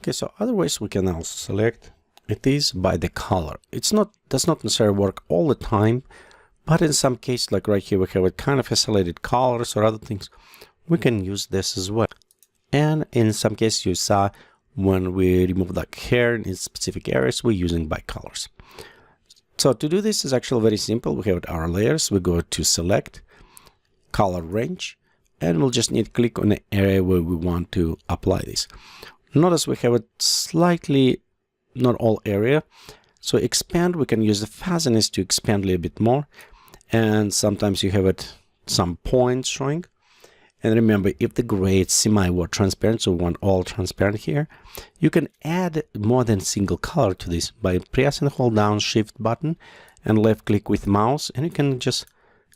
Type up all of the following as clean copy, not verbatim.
Okay, so other ways we can also select it is by the color. Does not necessarily work all the time, but in some cases, like right here, we have a kind of isolated colors or other things. We can use this as well. And in some cases, you saw when we remove like hair in specific areas, we're using by colors. So to do this is actually very simple. We have our layers. We go to select, color range, and we'll just need to click on the area where we want to apply this. Notice we have it slightly, not all area. So expand, we can use the fuzziness to expand a little bit more. And sometimes you have it some points showing. And remember, if the gray is semi-water transparent, so we want all transparent here, you can add more than single color to this by pressing the hold down shift button and left click with mouse, and you can just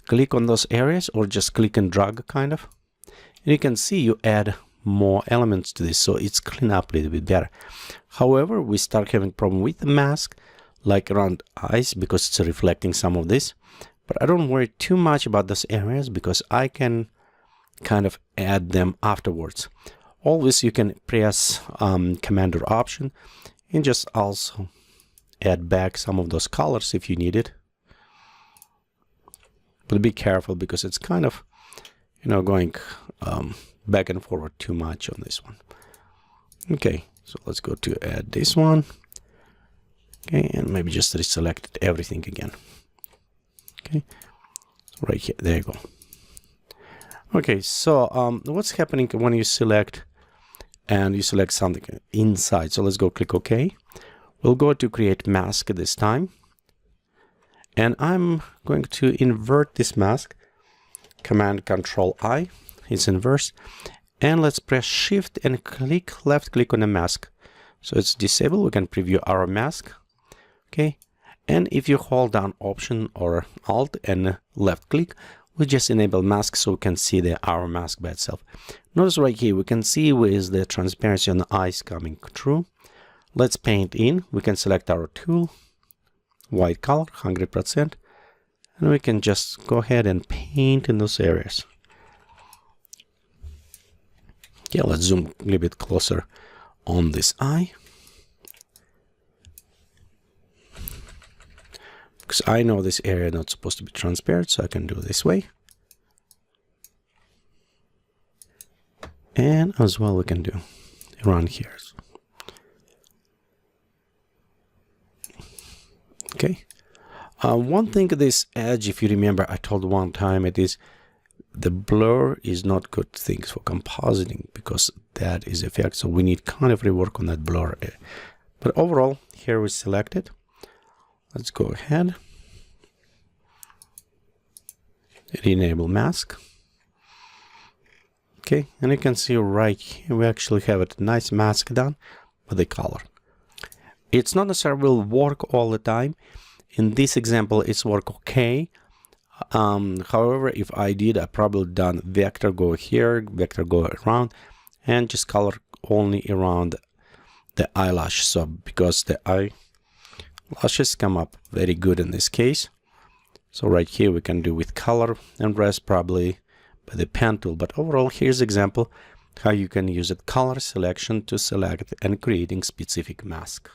click on those areas or just click and drag kind of. And you can see you add more elements to this, so it's clean up a little bit better. However, we start having problem with the mask, like around eyes, because it's reflecting some of this. But I don't worry too much about those areas because I can kind of add them afterwards. Always you can press Command or Option and just also add back some of those colors if you need it. But be careful because it's kind of, going back and forward too much on this one. Okay, so let's go to add this one. Okay, and maybe just reselect everything again. Okay, so right here, there you go. Okay, so what's happening when you select and you select something inside? So let's go click OK. We'll go to create mask this time. And I'm going to invert this mask. Command Control I, it's inverse. And let's press Shift and click, left click on the mask. So it's disabled. We can preview our mask. Okay. And if you hold down Option or Alt and left click, we just enable mask so we can see our mask by itself. Notice right here, we can see where is the transparency on the eyes coming through. Let's paint in. We can select our tool, white color, 100%. And we can just go ahead and paint in those areas. Okay, let's zoom a little bit closer on this eye. Because I know this area is not supposed to be transparent, so I can do it this way. And as well, we can do around here. Okay. One thing, this edge, if you remember, I told one time it is the blur is not good things for compositing because that is effect. So we need kind of rework on that blur. But overall, here we select it. Let's go ahead. Enable mask. Okay, and you can see right here we actually have a nice mask done with the color. It's not necessarily will work all the time. In this example, it's work okay. However, if I probably done vector go here, vector go around, and just color only around the eyelash. So because the eyelashes come up very good in this case. So right here we can do with color and rest probably by the pen tool. But overall, here's example how you can use it color selection to select and creating specific mask.